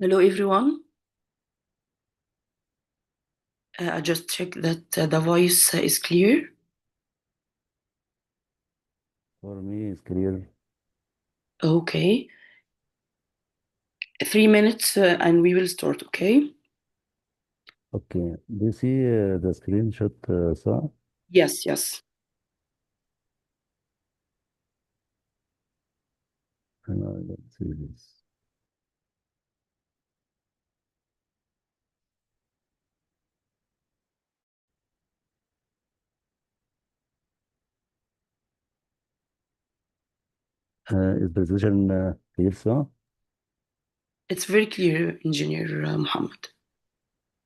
Hello, everyone. I just checked that the voice is clear. For me, it's clear. Okay. 3 minutes and we will start, okay? Okay. Do you see the screenshot, Sa? Yes, yes. Let's see this. Is the presentation clear, Sa? It's very clear, Engineer Muhammad.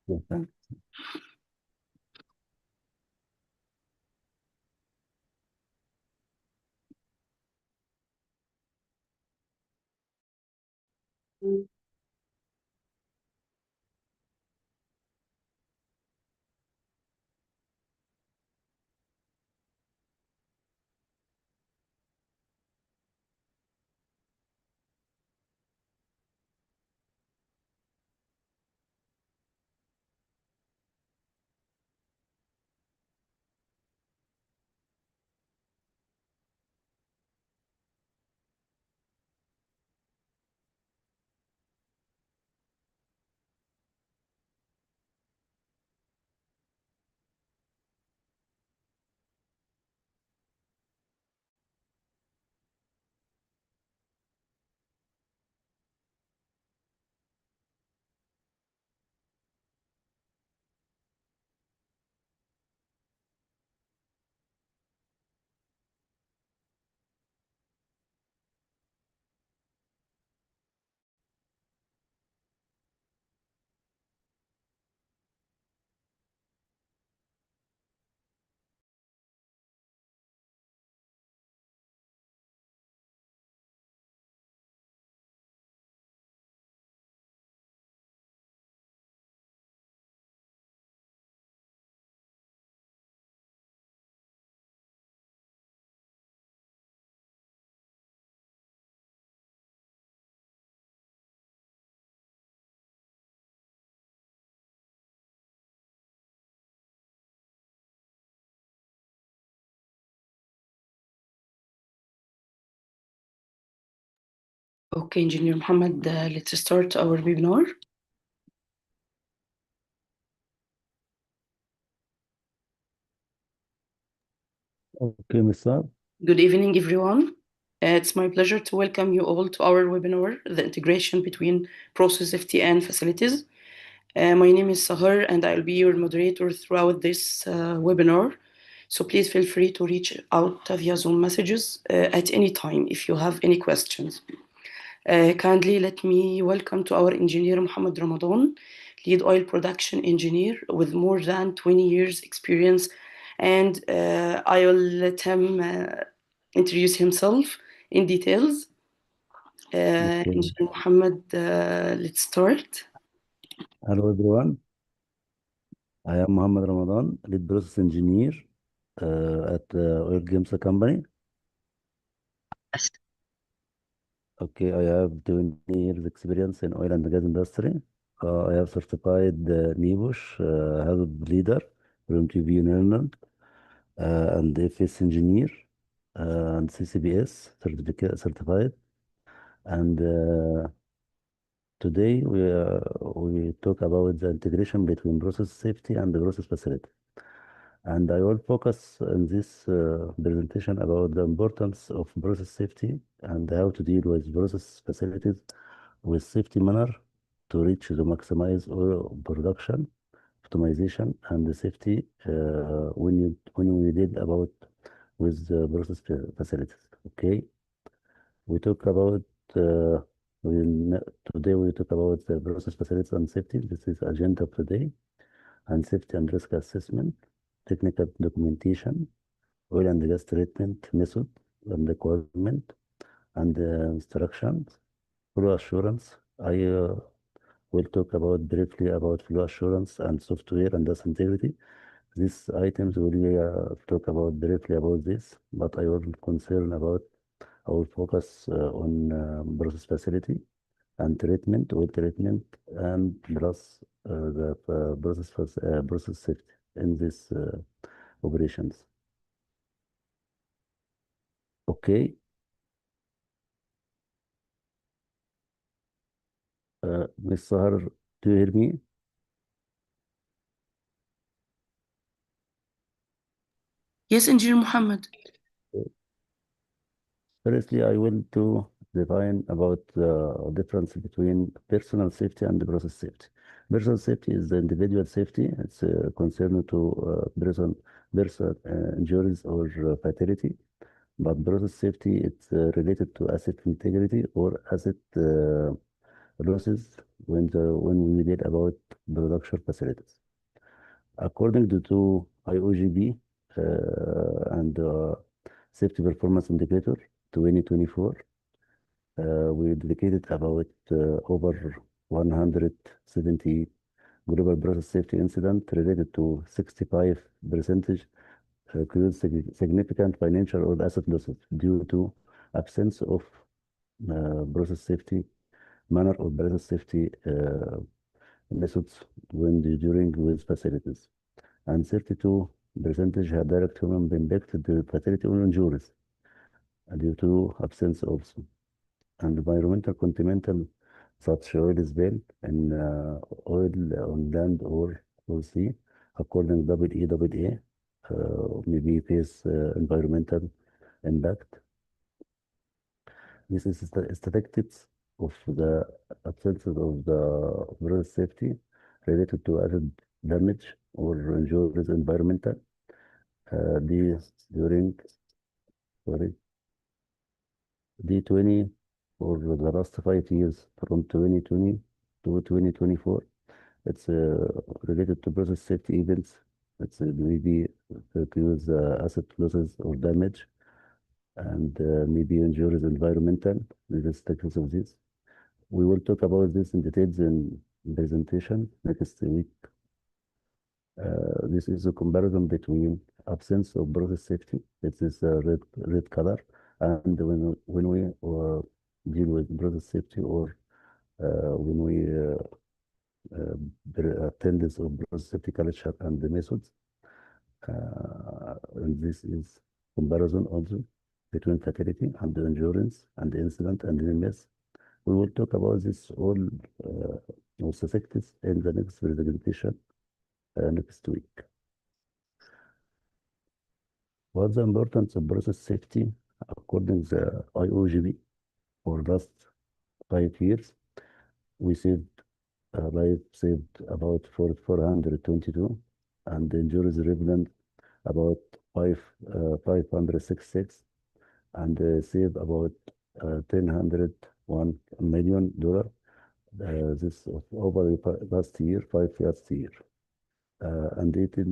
Yeah, thanks. Okay, Engineer Muhammad, let's start our webinar. Okay, Miss Sa. Good evening, everyone. It's my pleasure to welcome you all to our webinar, The Integration Between Process Safety and Facilities. My name is Sahar, and I'll be your moderator throughout this webinar. So please feel free to reach out via Zoom messages at any time if you have any questions. Kindly let me welcome to our engineer Muhammad Ramadan, lead oil production engineer with more than 20 years experience. And I will let him introduce himself in details. Okay. Engineer Muhammad, let's start. Hello, everyone. I am Muhammad Ramadan, lead process engineer at Oil Games Company. Okay, I have 20 years experience in oil and gas industry. I have certified NIBUSH, HAZOP leader from TV Netherlands, and FS engineer, and CCBS certified. And today we talk about the integration between process safety and the process facility. And I will focus in this presentation about the importance of process safety and how to deal with process facilities with safety manner to reach the maximize oil production, optimization, and the safety when we did about with the process facilities. Okay, we talk about uh, today we talk about the process facilities and safety. This is agenda of today, and safety and risk assessment, technical documentation, oil and gas treatment method and requirement, and instructions, flow assurance. I will talk about briefly about flow assurance and software and data integrity. These items will talk about briefly about this, but I will concern about I will focus on process facility and treatment, oil treatment, and plus the process safety in these operations. Okay, Ms. Sahar, do you hear me? Yes, Engineer Muhammad. Firstly, I will to define about the difference between personal safety and process safety. Personal safety is the individual safety. It's concerned to person injuries or fatality. But process safety, it's related to asset integrity or asset losses when we did about production facilities. According to IOGB and Safety Performance Indicator 2024, we dedicated about over 170 global process safety incident related to 65 percentage cause significant financial or asset losses due to absence of process safety manner or process safety methods during with facilities. And 32 percentage had direct human impact to the fatality or injuries due to absence of environmental contaminant such oil spill and oil on land or sea, according to EEA, maybe face environmental impact. This is statistics of the absence of the road safety related to asset damage or injuries environmental. These during, sorry, D20 for the last 5 years from 2020 to 2024. It's related to process safety events. It's maybe cause asset losses or damage and maybe injuries environmental. The status of this. We will talk about this in details in presentation next week. This is a comparison between absence of process safety. It is a red color, and when we deal with process safety or when we attendance of process safety culture and the methods, and this is comparison also between fatality and the endurance and the incident and the MS. We will talk about this all statistics in the next presentation next week. What's the importance of process safety according to the IOGB for last 5 years? We saved life saved about 422 and the injuries relevant about 566 and saved about $1,001 million. This over the last year, 5 years. And it is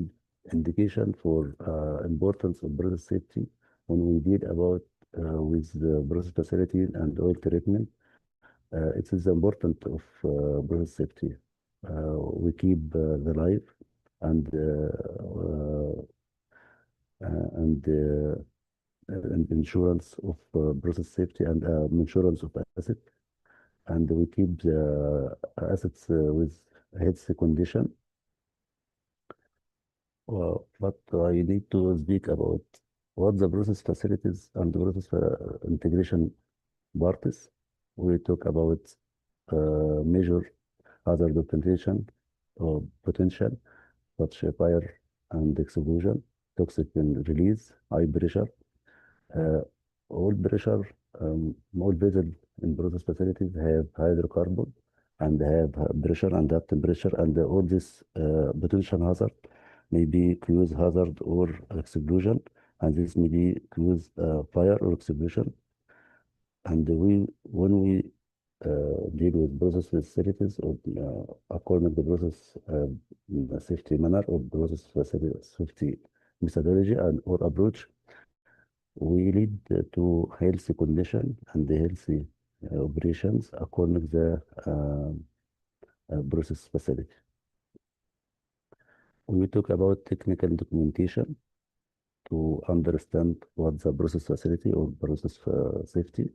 indication for importance of process safety when we deal about with the process facility and oil treatment. It is important of process safety. We keep the life and insurance of process safety and insurance of asset, and we keep the assets with healthy condition. But I need to speak about what the process facilities and the process integration parts. We talk about major hazard potential or potential, such as fire and explosion, toxic and release, high pressure, all pressure, all vessel in process facilities have hydrocarbon and have pressure and that temperature and all this potential hazard may be cause hazard or explosion, and this may be cause fire or explosion. And when we deal with process facilities or according to process safety manner or process facility safety methodology and or approach, we lead to healthy condition and the healthy operations according to the process facility. We talk about technical documentation to understand what the process facility or process safety.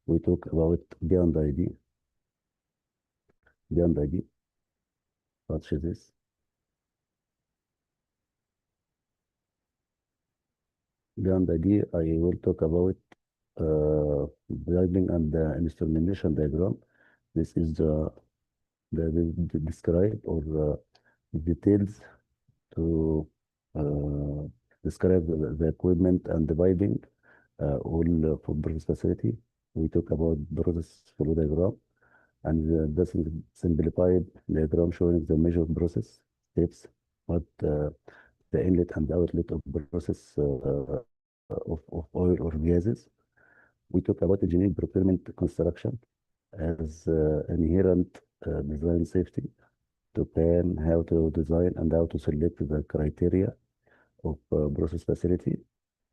We talk about B&ID, beyond ID, such as this. Beyond ID, I will talk about driving and the instrumentation diagram. This is the describe or details to uh, describe the equipment and the piping all for process facility. We talk about process flow diagram, and this is simplified diagram showing the major process steps, what the inlet and outlet of process of oil or gases. We talk about engineering, procurement, construction as inherent design safety to plan how to design and how to select the criteria of process facility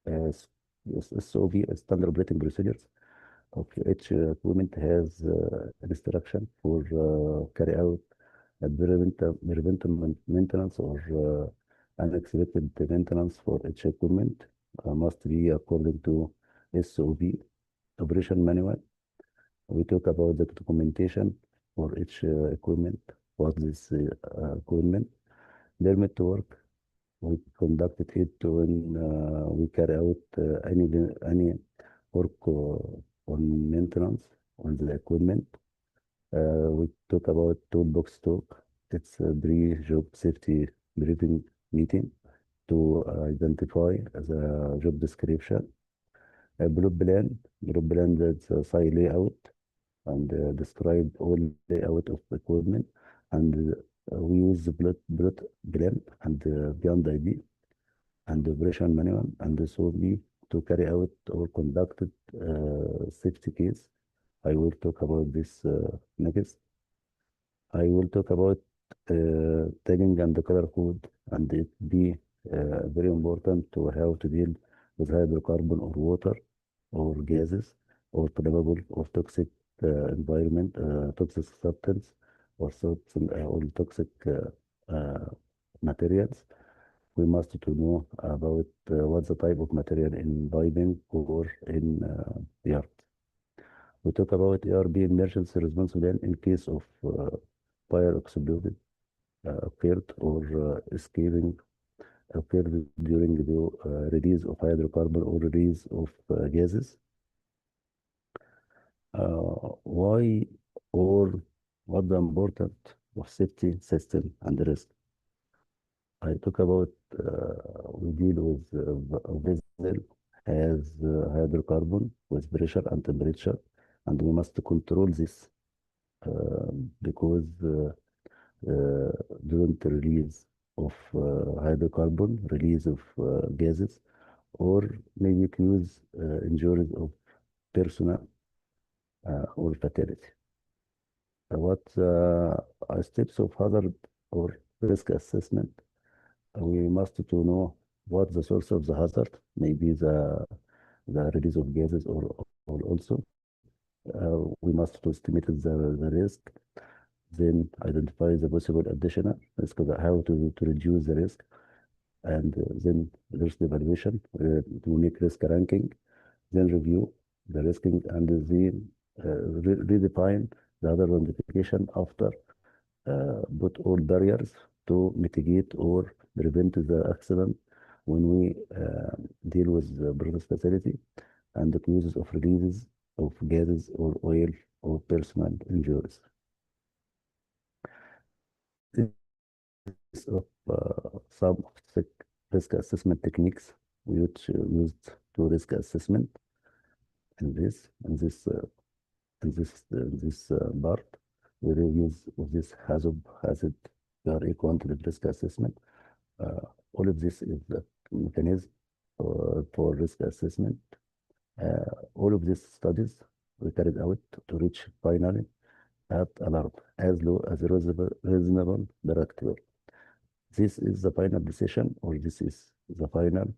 as SOP, standard operating procedures of each equipment has instruction for carry out preventive maintenance or unexpected maintenance for each equipment must be according to SOP operation manual. We talk about the documentation for each equipment, what this equipment, permit to work. We conducted it when we carry out any work on maintenance on the equipment. We talk about toolbox talk. It's a pre-job safety briefing meeting to identify the job description. A blue plan that's a site layout and describe all layout of equipment. And we use the bullet plan and beyond ID and the operation manual and the SOP to carry out or conducted safety case. I will talk about this next. I will talk about tagging and the color code, and it be very important to how to deal with hydrocarbon or water or gases or flammable or toxic environment, toxic substance or toxic materials. We must to know about what's the type of material in piping or in yard. We talk about ARB emergency response plan in case of fire exploded, occurred or escaping occurred during the release of hydrocarbon or release of gases. Why or what the importance of safety system and risk? I talk about we deal with a vessel has hydrocarbon with pressure and temperature, and we must control this because during the release of hydrocarbon, release of gases, or maybe cause injuries of personnel or fatality. What steps of hazard or risk assessment? We must to know what the source of the hazard, maybe the release of gases or also we must to estimate the risk, then identify the possible additional risk, how to reduce the risk, and then risk evaluation to make risk ranking, then review the risking, and then redefine the other identification after put all barriers to mitigate or prevent the accident when we deal with the process facility and the causes of releases of gases or oil or personal injuries. This of some risk assessment techniques which used to risk assessment in this part. We will use this hazard PRA quantitative risk assessment. All of this is the mechanism for risk assessment. All of these studies we carried out to reach finally at alarm as low as reasonable predictable. This is the final decision, or this is the final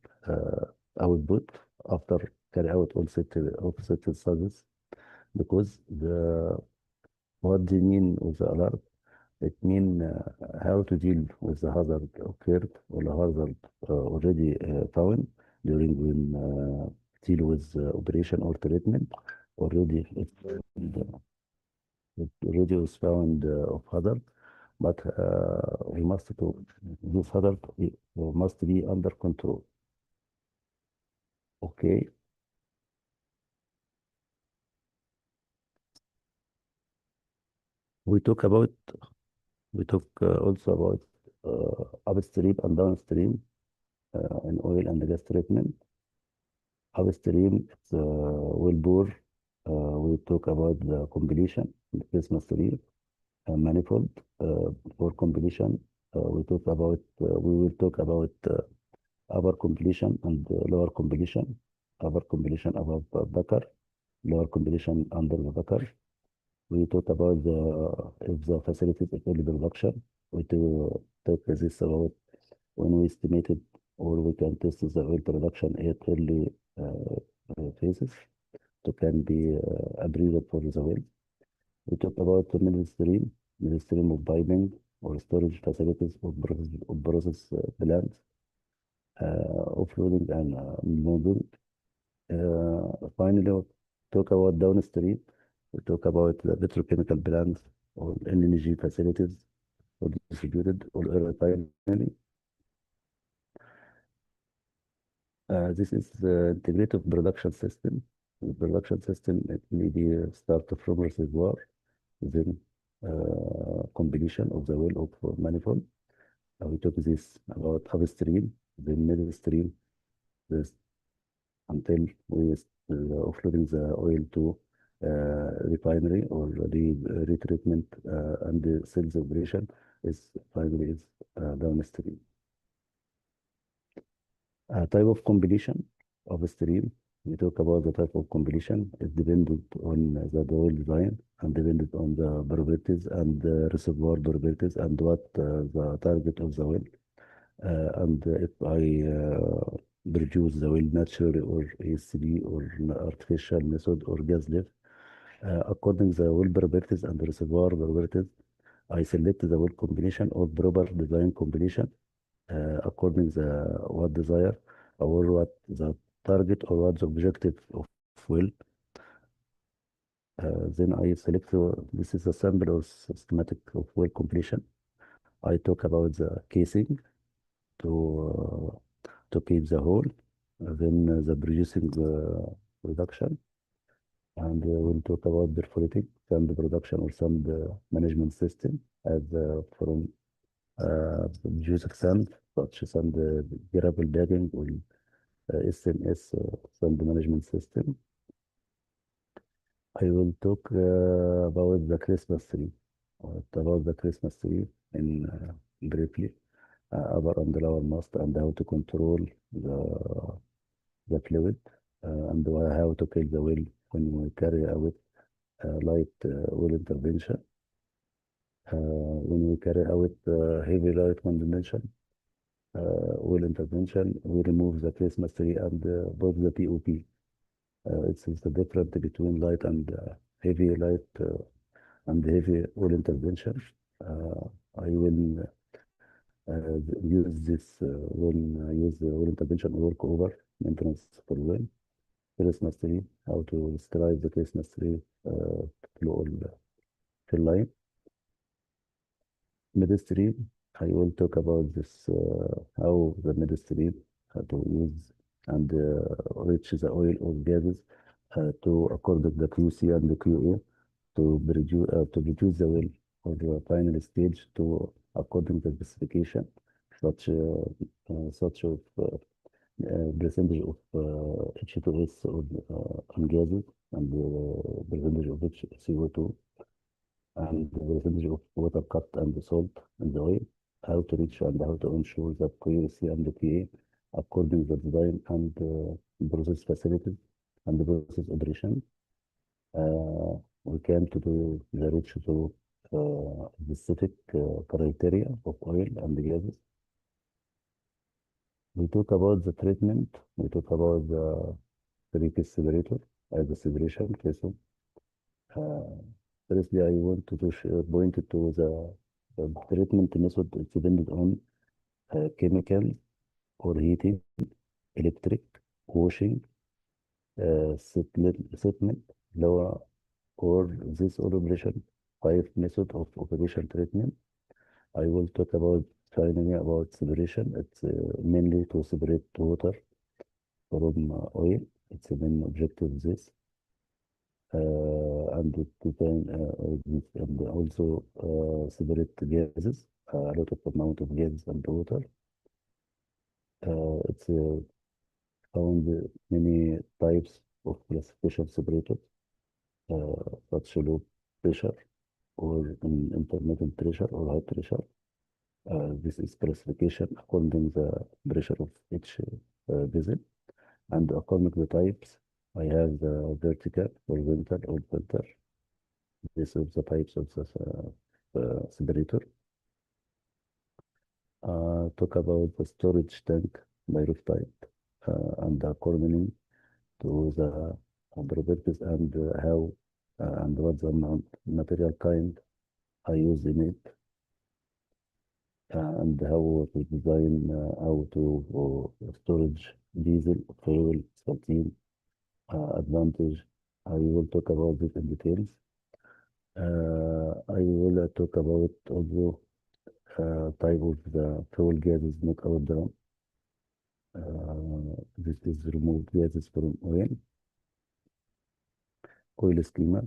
output after carry out all set studies, because what they mean with the alert, it mean how to deal with the hazard occurred or the hazard already found during when deal with operation or treatment already It already was found of hazard, but we must to this hazard must be under control. Okay. We talk about we talk also about upstream and downstream in oil and gas treatment. Upstream, it's well bore. We talk about the completion, the Christmas tree, manifold for completion. We will talk about upper completion and lower completion. Upper completion above bucker, lower completion under the bucker. We talk about if the facilities of early production. We talk this about when we estimated or we can test the oil production at early phases to can be approved for the well. We talk about the middle stream of piping or storage facilities of process plants, offloading and moving. Finally, we talk about downstream. We talk about the petrochemical plants or energy facilities or distributed or refinery. This is the integrated production system. The production system, it may be start from reservoir, then completion of the well of manifold. We talk this about upstream, then middle stream, this until we offloading the oil to refinery or the retreatment and the sales operation is finally is downstream. Type of completion of a stream. We talk about the type of completion. It depended on the oil design and depended on the properties and the reservoir properties and what the target of the well. And if I produce the well naturally or ACD or artificial method or gas lift, according to the well properties and the reservoir properties, I select the well combination or proper design combination according to what desire or what the target or what the objective of well. Then I select this is a sample or systematic of well completion. I talk about the casing to keep the hole, then the producing production, and we'll talk about perforating sand production or sand management system as from producing sand, such as sand gravel bagging or SMS sand management system. I will talk about the Christmas tree, about the Christmas tree in briefly, upper and lower mast and how to control the fluid and how to kill the well when we carry out light well intervention. When we carry out heavy light condemnation, well intervention, we remove the Christmas tree and put the POP. It's the difference between light and heavy light and heavy oil intervention. I will use this when I use the oil intervention work over maintenance for well. Christmas tree, how to describe the Christmas tree flow fill line. Midstream, I will talk about this how the midstream how to use and reach the oil or gases to according to the QC and the QA to produce the well or the final stage to according to the specification, such of percentage of H2S on gases and percentage of CO2 and the percentage of water cut and the salt in the oil, how to reach and how to ensure the accuracy and the PA according to the design and process facilities and the process operation. We came to do the reach to specific criteria of oil and the gases. We talk about the treatment. We talk about the three-phase separator as a separation case. Firstly, I want to point to the treatment method. It's dependent on chemical or heating, electric, washing, settlement, lower, or this all operation 5 methods of operation treatment. I will talk about finally about separation. It's mainly to separate water from oil. It's the main objective of this. And it define and also separate gases, a lot of amount of gases and water. It's found many types of classification separators, such low pressure or intermittent pressure or high pressure. This is classification according to the pressure of each vessel. And according to the types, I have the vertical, horizontal, or filter. These are the types of the separator. Talk about the storage tank by roof type and according to the properties and how and what the material kind I use in it and how to design how to storage diesel, fuel, saltine, advantage. I will talk about this in details. I will talk about also type of the fuel gases not out drum. This is removed gases from oil schema,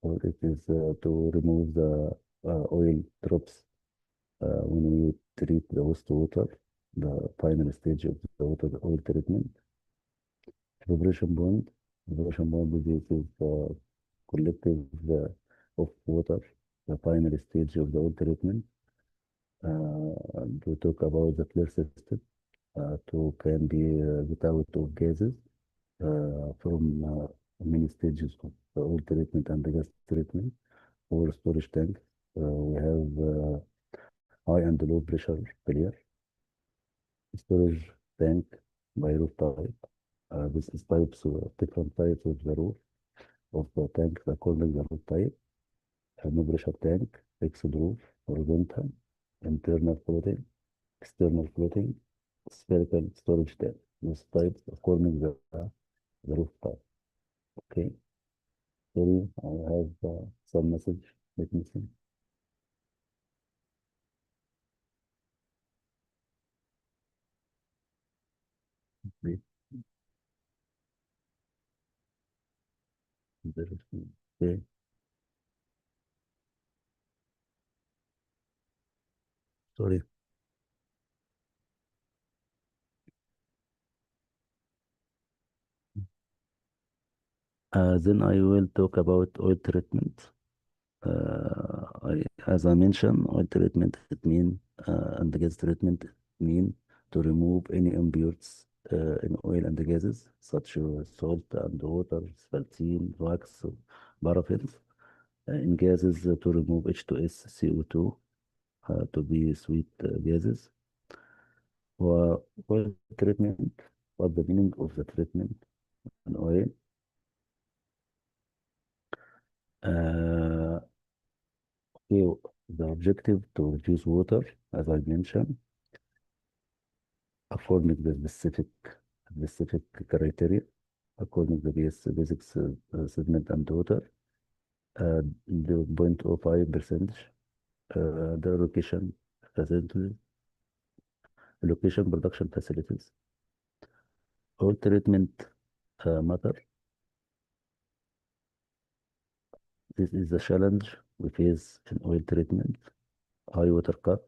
or it is to remove the oil drops when we treat the wastewater, the final stage of the water oil treatment. Evaporation point. Evaporation point is collective of water, the final stage of the oil treatment. To talk about the clear system, to can be get out of gases from many stages of the oil treatment and the gas treatment or storage tank. We have high and low pressure failure. Storage tank by roof type. This is types, different types of the roof of the tank according to the roof type. No pressure tank, fixed roof, horizontal, internal floating, external floating, spherical storage tank. These types according to the roof type. Okay. Sorry, I have some message. Let me see. Wait, okay. Sorry. Then I will talk about oil treatment. As I mentioned, oil treatment it mean and the gas treatment it mean to remove any impurities in oil and the gases such as salt and water, saltine, wax, paraffins. In gases to remove H2S, CO2 to be sweet gases. Oil treatment, what the meaning of the treatment in oil? Uh, okay, the objective to reduce water, as I mentioned, according to the specific criteria, according to the basics segment and water, the 0.05%, the location facilities, location production facilities, oil treatment matter. This is the challenge we face in oil treatment, high water cut,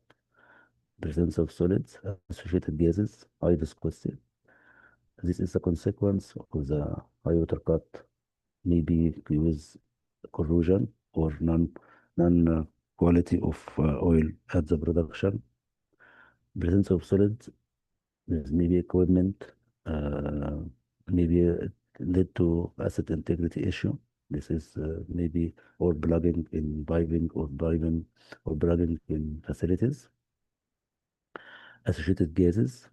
presence of solids, associated gases, high viscosity. This is a consequence of the high water cut, maybe with corrosion or non quality of oil at the production. Presence of solids is maybe equipment, uh, maybe it led to asset integrity issue. This is maybe or plugging in piping or piping or plugging in facilities. Associated gases.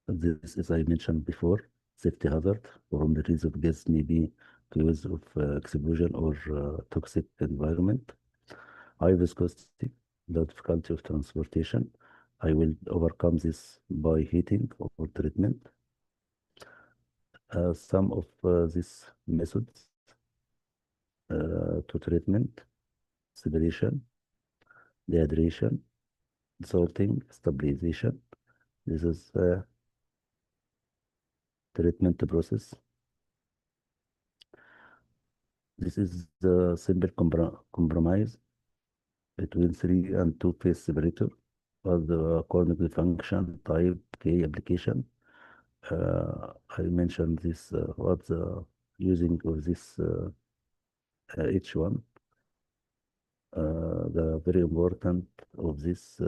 This, as I mentioned before, safety hazard from the release of gas may be cause of explosion or toxic environment. High viscosity, the difficulty of transportation. I will overcome this by heating or treatment. Some of these methods to treatment. separation, dehydration, salting, stabilization. This is a treatment process. This is the simple compromise between 3 and 2 phase separator for the coordinate function type K application. I mentioned this what the using of this H1. The very important of this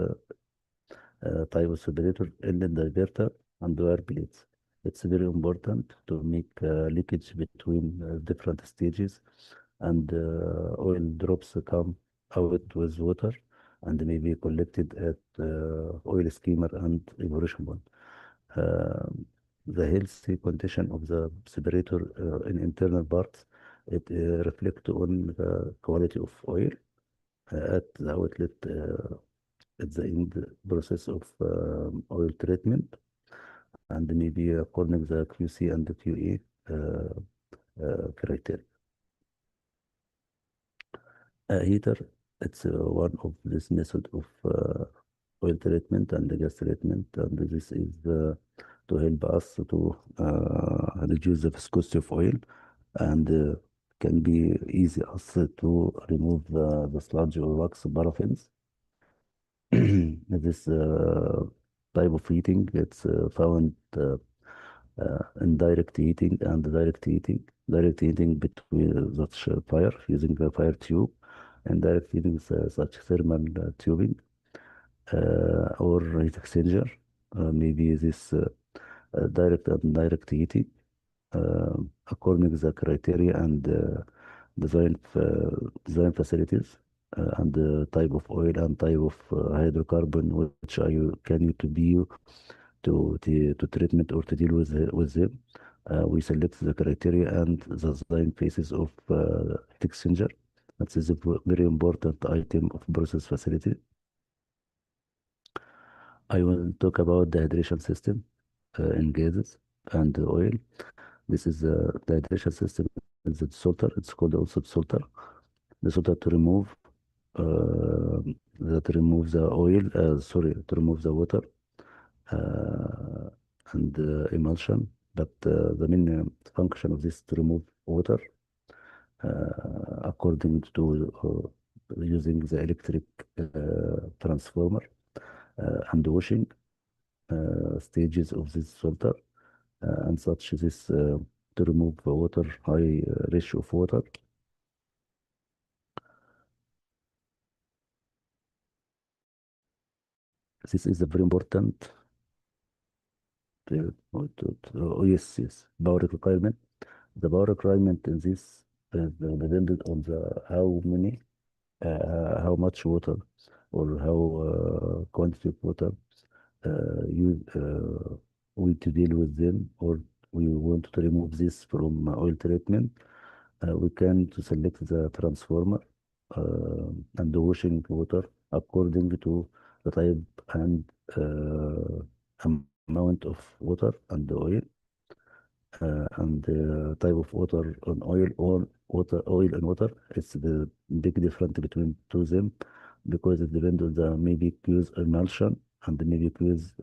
type of separator inlet diverter and wire plates. It's very important to make leakage between different stages, and oil drops come out with water and may be collected at oil skimmer and evaporation pond. The healthy condition of the separator in internal parts, it reflect on the quality of oil at the outlet at the end process of oil treatment, and maybe according to the QC and the QA criteria. A heater, it's one of this method of oil treatment and the gas treatment, and this is to help us to reduce the viscosity of oil, and can be easy also to remove the sludge or wax paraffins. This type of heating, it's found in direct heating and direct heating. Direct heating between such fire using the fire tube, and direct heating such thermal tubing or heat exchanger. Maybe this direct and indirect heating according to the criteria and design facilities and the type of oil and type of hydrocarbon which are can to be to treatment or to deal with them. We select the criteria and the design phases of heat exchanger. That is a very important item of process facility. I will talk about the hydration system in gases and oil. This is the hydration system. Is it salter? It's called also salter. The salter to remove that removes the oil. Sorry, to remove the water and emulsion. But the main function of this to remove water according to using the electric transformer and washing stages of this filter and such this to remove water, high ratio of water. This is a very important yes, power requirement. The power requirement in this depended on the how much water or how quantity of water you we to deal with them, or we want to remove this from oil treatment. We can to select the transformer and the washing water according to the type and amount of water and the oil and the type of water on oil or oil and water. It's the big difference between two of them, because it depends on the maybe use emulsion and maybe use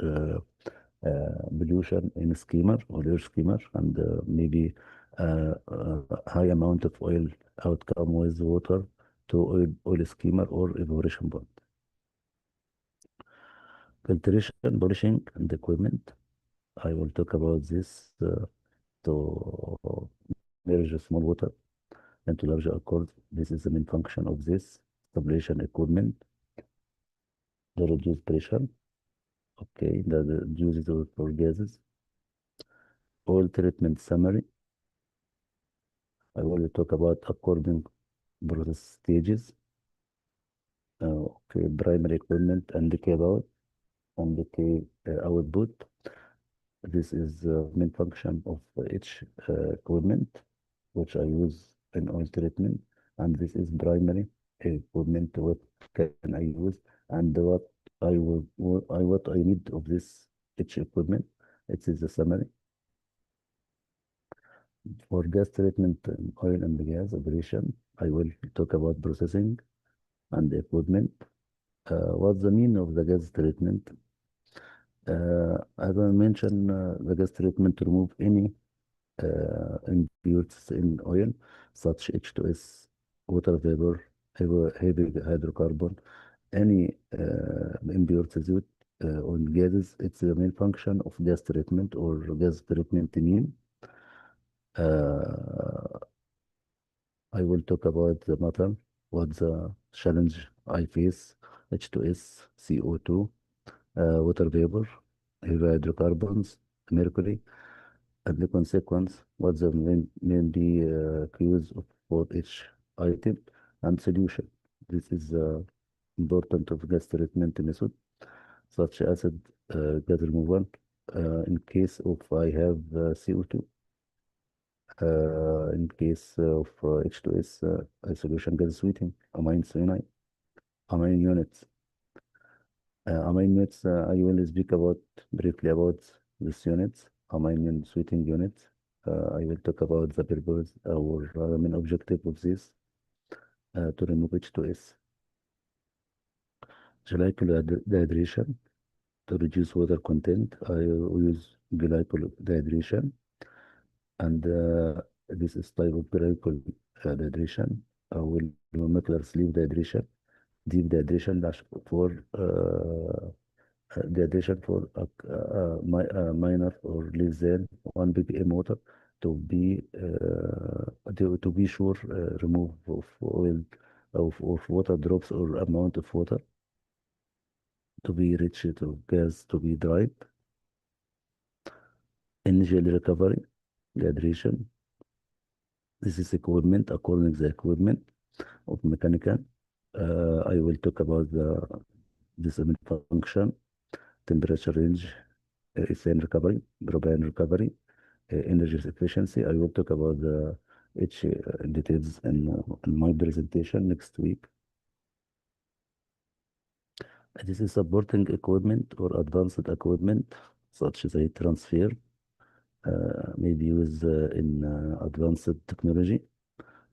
pollution in skimmer or air skimmer, and maybe high amount of oil outcome with water to oil skimmer or evaporation pond. Filtration, polishing, and equipment. I will talk about this to merge small water into larger accord. This is the main function of this stabilization equipment. The reduce pressure. Okay, the uses for gases. Oil treatment summary. I will talk about according process stages. Okay, primary equipment and the out and the output. This is the main function of each equipment which I use in oil treatment, and this is primary equipment. What can I use and what I need of this each equipment. It is the summary. For gas treatment, oil and gas operation, I will talk about processing and equipment. What's the meaning of the gas treatment? As I mentioned, the gas treatment to remove any impurities in oil, such H2S, water vapor, heavy hydrocarbon, any impurities on gases. It's the main function of gas treatment or gas treatment mean. Uh, I will talk about the matter, what the challenge I face, H2S, CO2, water vapor, heavy hydrocarbons, mercury, and the consequence, what the main cause of for each item and solution. This is important of gas treatment method, such acid gas removal. In case of I have CO2, in case of H2S, isolation gas sweetening, amine cyanide, amine units. Amine units, I will speak about briefly about this units, amine sweetening units. I will talk about the purpose or main objective of this to remove H2S. Glycol dehydration to reduce water content. I use glycol dehydration, and this is type of glycol dehydration. Will molecular sleep dehydration, deep dehydration for dehydration for minor or less than 1 ppm water to be sure remove of oil of water drops or amount of water to be rich to gas to be dried. Energy recovery, dehydration. This is equipment according to the equipment of mechanical. I will talk about this main function, temperature range, ethane recovery, propane recovery, energy efficiency. I will talk about each details in my presentation next week. This is supporting equipment or advanced equipment such as heat transfer, maybe used in advanced technology,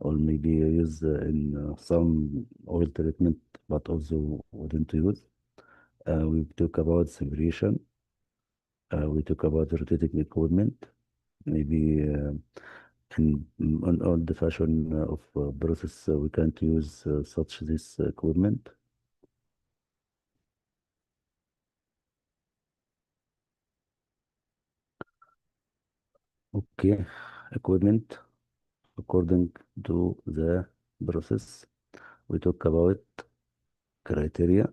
or maybe used in some oil treatment, but also wouldn't use. We talk about separation. We talk about rotating equipment, maybe on all the fashion of process, we can't use such this equipment. Okay, equipment according to the process. We talk about criteria,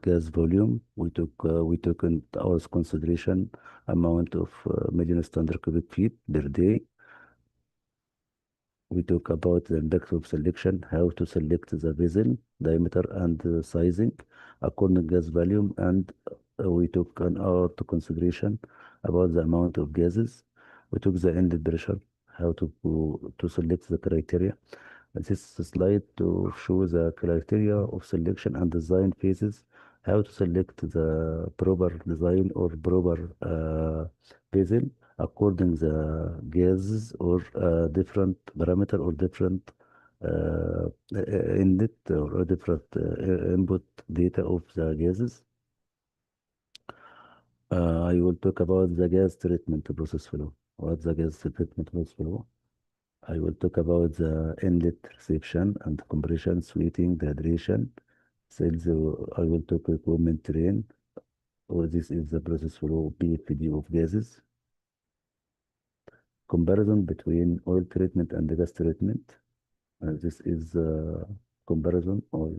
gas volume. We took in our consideration amount of million standard cubic feet per day. We talk about the index of selection, how to select the vessel, diameter and sizing according to gas volume, and we took an hour to consideration about the amount of gases. We took the inlet pressure, how to select the criteria. This slide to show the criteria of selection and design phases, how to select the proper design or proper vessel according the gases or different parameter or different inlet or different input data of the gases. I will talk about the gas treatment process flow. What's the gas treatment process flow? I will talk about the inlet reception and compression, sweetening, dehydration, cells. I will talk equipment train, or this is the process flow PFD of gases. Comparison between oil treatment and gas treatment. This is comparison or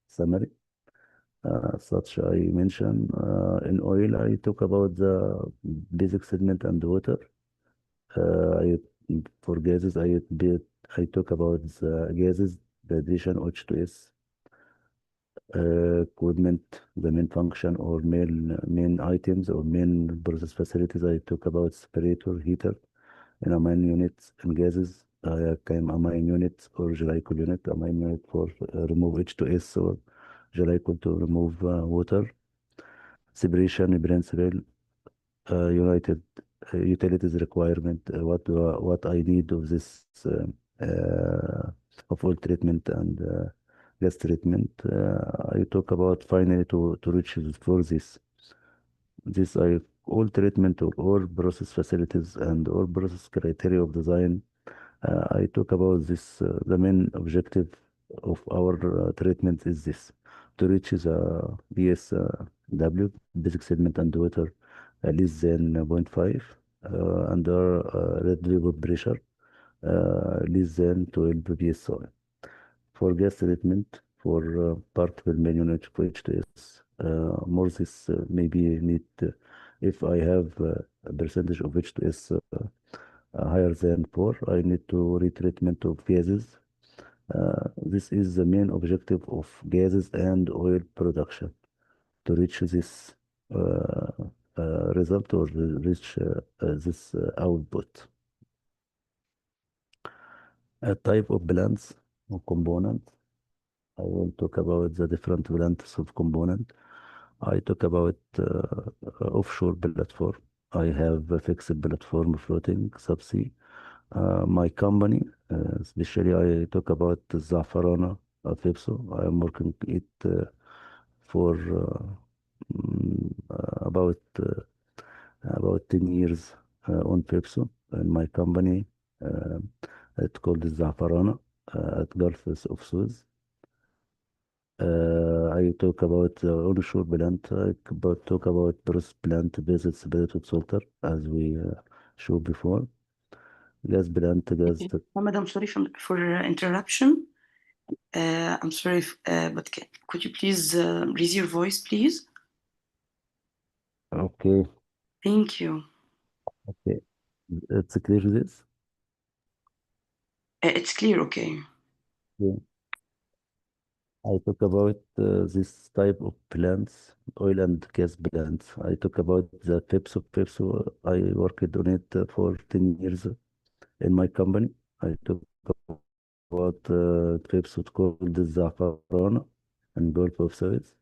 summary. Such I mentioned in oil, I talk about the basic sediment and water. For gases, I talk about the gases, the addition H2S, equipment, the main function or main items or main process facilities. I talk about separator, heater, and amine units and gases. Came amine units or glycol unit, amine unit for remove H2S or glycol to remove water. Separation principle, United utilities requirement, what I need of this of oil treatment and gas treatment. I talk about finally to reach for this I all treatment or all process facilities and all process criteria of design. I talk about this. The main objective of our treatment is this: to reach the BSW, basic sediment and water, less than zero point 0.5 under red vapor pressure, less than 12 psi. For gas treatment, for part per million H2S, more this maybe need if I have a percentage of H2S higher than 4, I need to retreatment of gases. This is the main objective of gases and oil production to reach this uh, result or reach this output. A type of plants or components. I will talk about the different plants of component. I talk about offshore platform. I have a fixed platform floating subsea. My company, especially I talk about Zafarana Fipso. I am working it for about 10 years on Fipso. And my company, uh, it's called Zafarana at Gulf of Suez. I talk about onshore plant. Talk about process plant based separated salter as we showed before. Gas plant, gas. Mohammed, I'm sorry for interruption. I'm sorry, but could you please raise your voice, please? Okay. Thank you. Okay. It's clear this? It's clear, okay. Yeah. I talk about this type of plants, oil and gas plants. I talk about the Pepsi. Pepsi, I worked on it for 10 years in my company. I talk about Pepsi called the Zafarana and Gulf of Suez.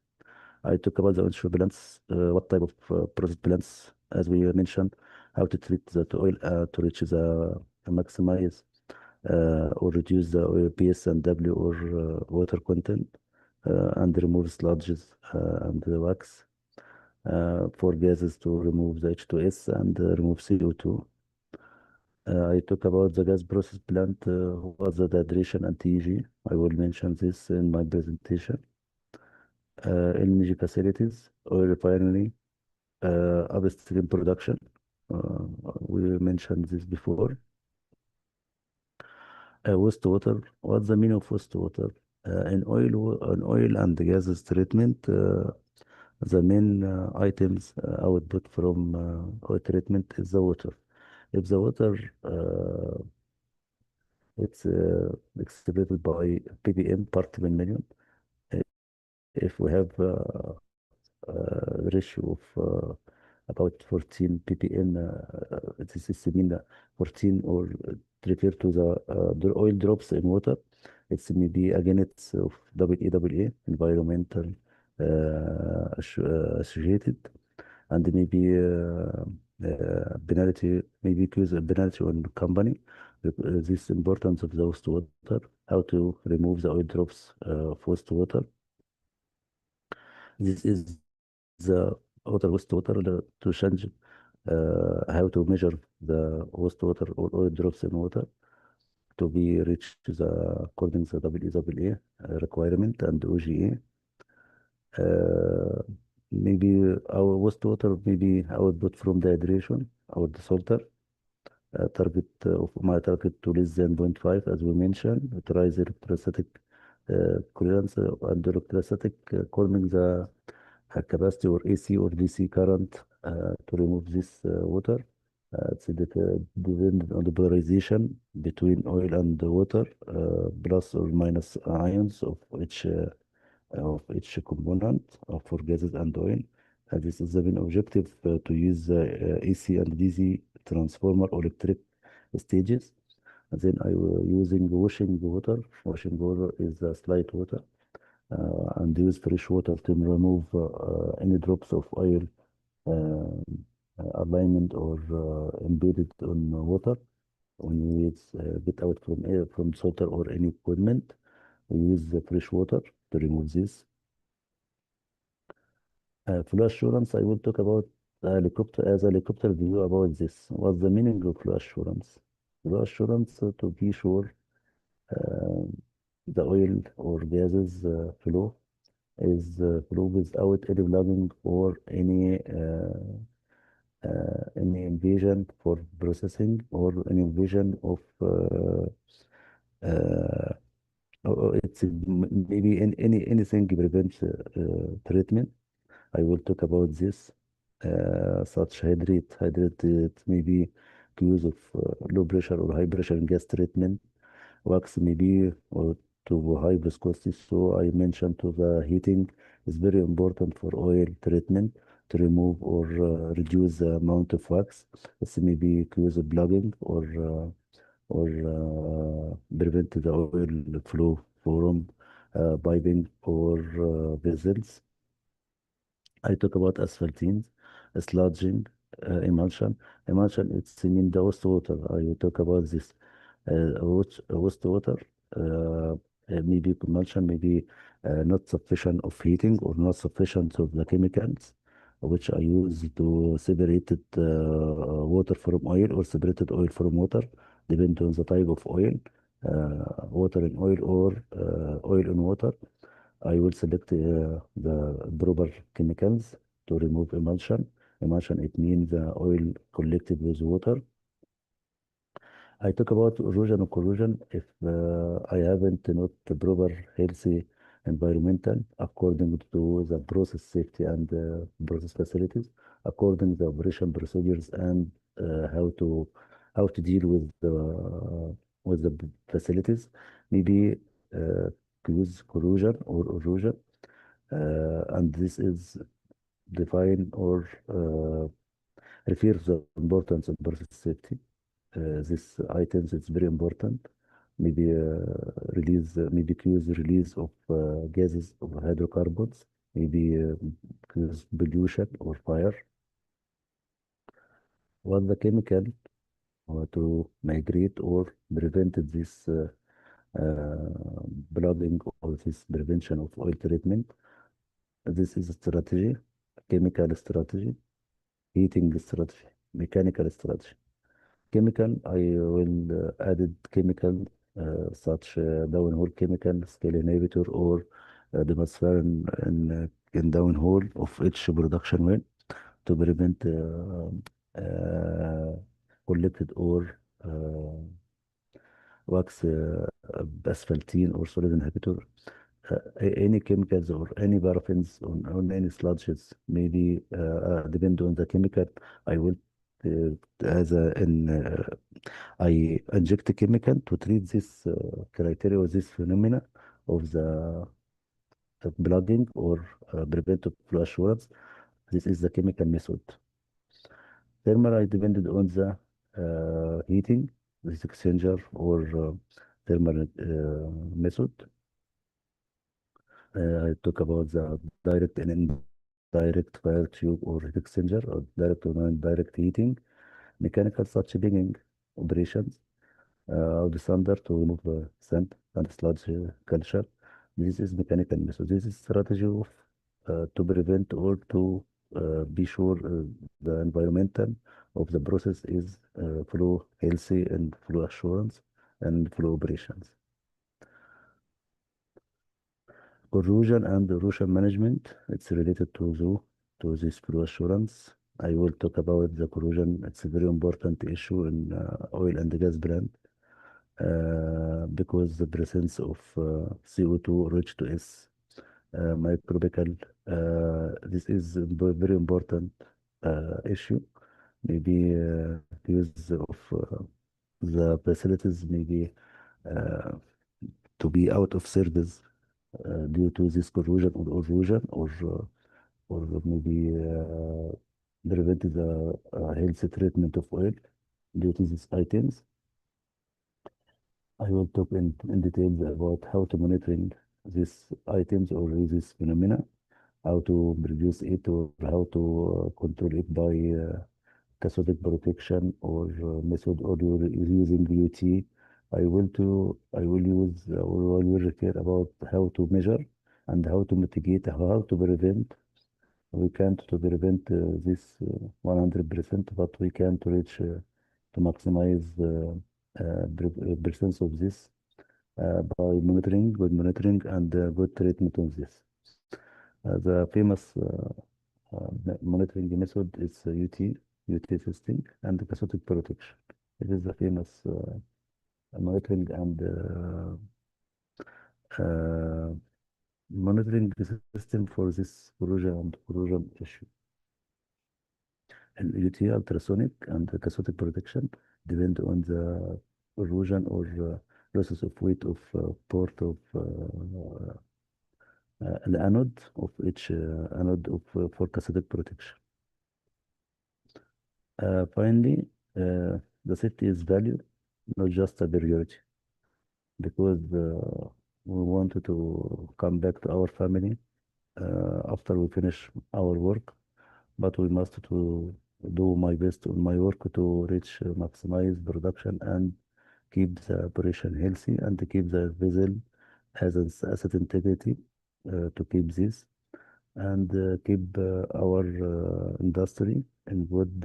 I talk about the onshore plants, what type of process plants, as we mentioned, how to treat the oil to reach the maximize or reduce the oil PS and W or water content and remove sludges and the wax. For gases to remove the H2S and remove CO2. I talk about the gas process plant, what's the dehydration and TEG. I will mention this in my presentation. LNG facilities, oil refinery, upstream production. We mentioned this before. Wastewater. What's the meaning of wastewater? In oil and gases treatment, the main items output from oil treatment is the water. If the water it's excavated by ppm part per million, uh, if we have ratio of about 14 ppm, this is mean 14 or refer to the oil drops in water. It's maybe again it's of EEA, environmental associated, and maybe penalty, maybe cause a penalty on company. This importance of the wastewater, how to remove the oil drops of wastewater. This is the wastewater to change how to measure the wastewater or oil drops in water to be reached to the according to the WEEA requirement and OGA. Uh, Maybe our wastewater maybe output from the hydration or the salter. Target of my target to less than zero point 0.5 as we mentioned. Authorize electrostatic clearance and electrostatic calming the capacity or AC or DC current to remove this water. It's dependent on the polarization between oil and the water, plus or minus ions of each component for gases and oil. This is the main objective to use AC and DC transformer or electric stages. And then I will using washing water. Washing water is slight water and use fresh water to remove any drops of oil alignment or embedded on water when you get out from air from salter or any equipment. We use the fresh water to remove this. Flow assurance, I will talk about helicopter view about this. What's the meaning of flow assurance? Flow assurance to be sure uh, the oil or gases flow is flow without any plugging or any invasion for processing or any invasion of uh, it's maybe anything prevents treatment. I will talk about this, such hydrate it may be use of low pressure or high pressure gas treatment, wax maybe or to high viscosity. So I mentioned to the heating is very important for oil treatment to remove or reduce the amount of wax. It's maybe use of plugging or prevent the oil flow from piping or vessels. I talk about asphaltenes, sludging, emulsion. Emulsion, it's in the wastewater. I will talk about this. Wastewater, maybe emulsion, maybe not sufficient of heating or not sufficient of the chemicals, which I use to separate it, water from oil or separated oil from water, depending on the type of oil, water in oil or oil in water. I will select the proper chemicals to remove emulsion. Emulsion, it means the oil collected with water. I talk about erosion or corrosion if I haven't not the proper healthy environmental according to the process safety and process facilities, according to the operation procedures and how to deal with the facilities. Maybe uh, use corrosion or erosion, and this is define or refer to the importance of process safety. This items is very important. Maybe maybe cause release of gases of hydrocarbons, maybe cause pollution or fire. What the chemical to migrate or prevent this blooding or this prevention of oil treatment. This is a strategy, chemical strategy, heating strategy, mechanical strategy. Chemical, I will added chemical such downhole chemical, scale inhibitor, or demonstrator in downhole of each production well to prevent collected or wax asphaltene or solid inhibitor, any chemicals or any paraffins on any sludges, maybe depend on the chemical. I will as a in I inject a chemical to treat this criteria or this phenomena of the blooding or preventive flow assurance. This is the chemical method. Thermal, I depended on the heating, this exchanger or thermal method. I talk about the direct and indirect fire tube or heat exchanger or direct or indirect heating, mechanical such beginning operations, the sander to remove sand and sludge culture. This is mechanical method. This is strategy of to prevent or to be sure the environmental of the process is flow healthy and flow assurance and flow operations. Corrosion and erosion management, it's related to this flow assurance. I will talk about the corrosion. It's a very important issue in oil and gas plant because the presence of CO2 or H2S microbial. This is a very important issue. Maybe use of the facilities maybe uh, to be out of service due to this corrosion or erosion or maybe prevent the healthy treatment of oil due to these items. I will talk in details about how to monitoring these items or these phenomena, how to produce it or how to control it by cathodic protection or method or you're using UT. I will use or I will care about how to measure and how to mitigate, how to prevent. We can't to prevent this 100%, but we can to reach to maximize percent of this by monitoring, good monitoring, and good treatment on this. The famous monitoring method is UT testing and cathodic protection. It is the famous monitoring and uh, monitoring system for this corrosion and corrosion issue. And UT ultrasonic and cathodic protection depend on the corrosion or losses of weight of port of the anode of each anode of for cathodic protection. Finally, the safety is value, not just a priority, because we wanted to come back to our family after we finish our work, but we must to do my best on my work to reach maximize production and keep the operation healthy and keep the vessel as an asset integrity to keep this and keep our industry in good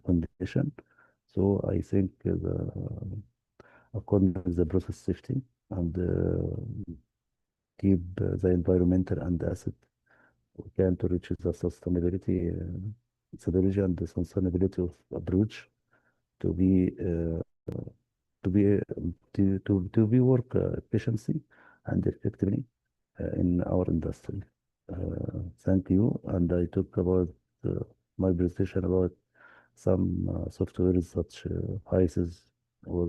condition. So I think according to the process safety and keep the environmental and asset, we can to reach the sustainability methodology and the sustainability of approach to be to be to be work efficiency and effectively in our industry. Thank you. And I talk about my presentation about some softwares such HISIS or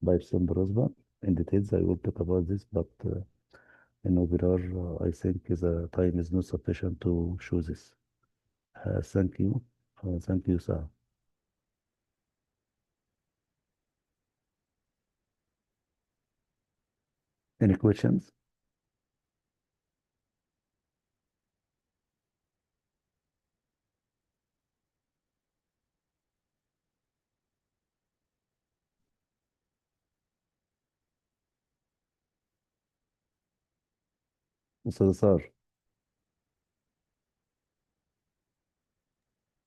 Pipes and Prosper. In details, I will talk about this, but in overall, I think the time is not sufficient to show this. Thank you. Thank you, sir. Any questions? Mr. Sir,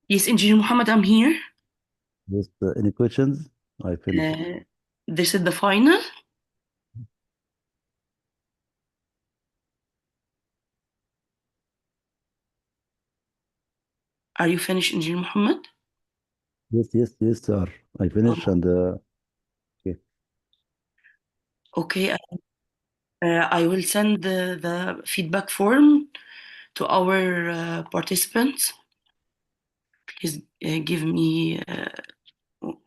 Yes, Engineer Muhammad, I'm here. just any questions? I finished. This is the final. Are you finished, Engineer Muhammad? Yes, sir. I finished and okay. Okay, I will send the feedback form to our participants. Please give me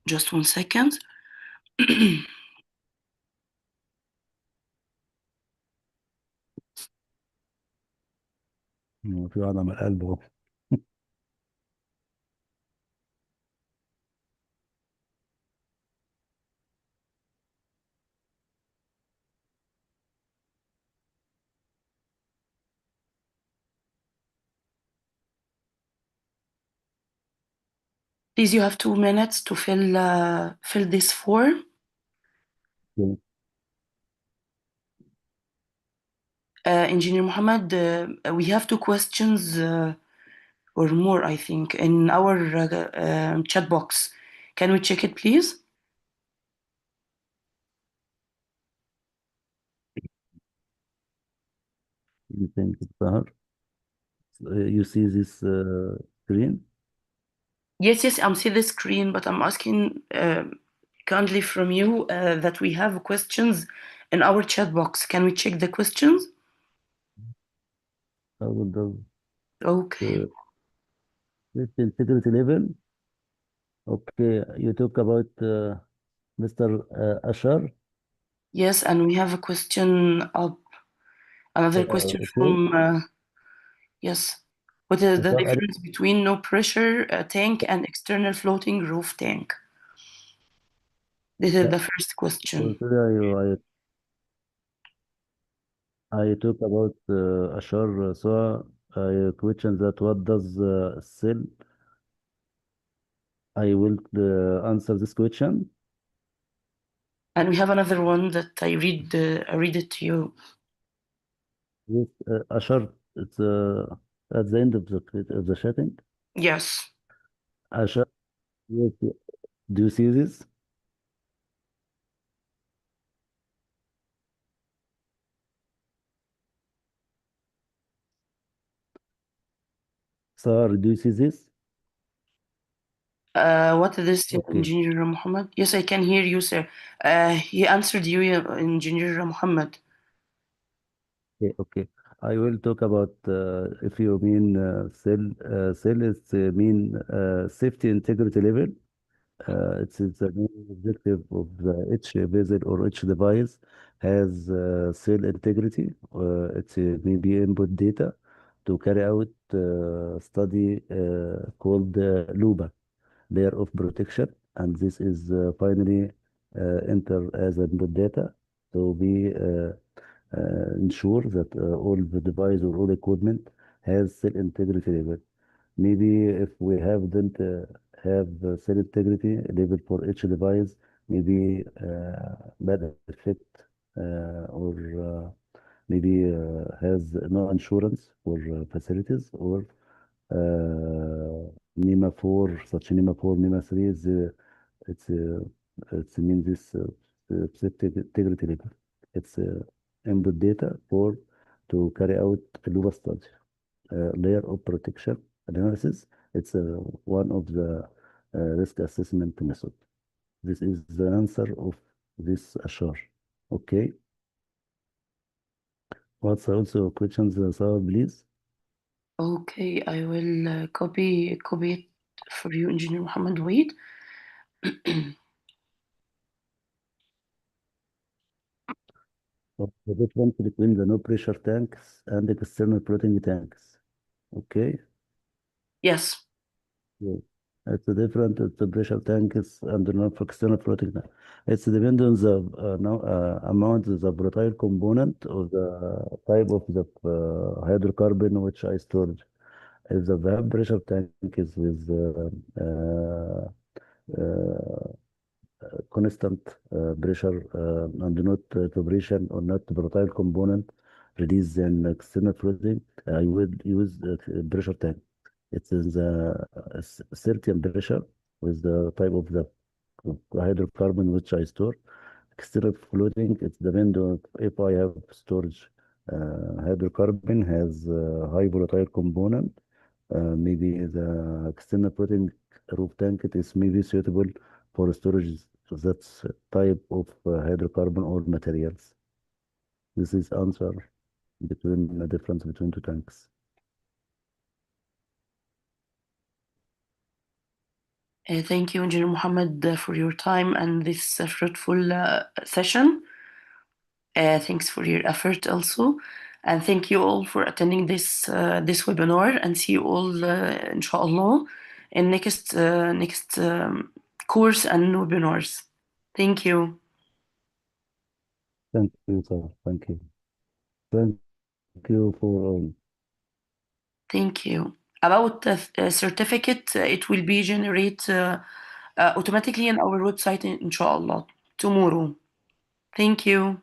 just 1 second. في واحد عمل قلب اهو. Please, you have 2 minutes to fill this form. Okay. Engineer Muhammad, we have 2 questions or more, I think, in our chat box. Can we check it, please? Thank you, sir. You see this screen? Yes, I'm seeing the screen, but I'm asking kindly from you that we have questions in our chat box. Can we check the questions? How does Okay. this integrity level? Okay, you talk about Mr. Ashar. Yes, and we have a question up. Another question Okay, from yes. What is the Mr. Ali. difference between no pressure tank and external floating roof tank? This is the first So question. today I talk about Ashar. So I question that what does cell? I will answer this question. And we have another one that I read it to you. Yes, Ashar, it's at the end of the chatting. Yes. Ashar, yes, do you see this? Sir, do you see this? What is this, Okay. Engineer Muhammad? Yes, I can hear you, sir. He answered you, Engineer Muhammad. Okay, okay. I will talk about if you mean cell is mean safety integrity level. It's the main objective of each vessel or each device has cell integrity. It's maybe input data to carry out study called LUBA, layer of protection, and this is finally enter as input data to be ensure that all the device or all equipment has cell integrity level. Maybe if we have didn't have cell integrity level for each device, maybe bad effect or maybe has no insurance for facilities or NEMA 4, such NEMA 4, NEMA 3 is it's mean this safety integrity level. It's input data for to carry out a LUBA study layer of protection analysis. It's one of the risk assessment method. This is the answer of this Ashar. Okay. What's also questions, Sarah, please? Okay, I will copy it for you, Engineer Muhammad. Wait. What's the difference between the no pressure tanks and the external floating tanks? Okay. Yes. Yeah. It's a different it's the pressure tanks and the non external floating tank. It's depend on the no, amount of the volatile component of the type of the hydrocarbon which I stored. If the vapor pressure tank is with uh, constant pressure and not vibration or not volatile component release an external flooding, I would use pressure tank. It's in the certain pressure with the type of the hydrocarbon which I store. External flooding, it's depend on if I have storage. Hydrocarbon has high volatile component. Maybe the external floating roof tank it is maybe suitable for storage that's type of hydrocarbon or materials. This is answer between the difference between two tanks. Thank you, Engineer Muhammad, for your time and this fruitful session. Thanks for your effort also. And thank you all for attending this webinar, and see you all, inshallah, in next course and webinars. Thank you. Thank you, sir. Thank you. Thank you for all. Thank you. About the certificate, it will be generated automatically on our website, inshallah, tomorrow. Thank you.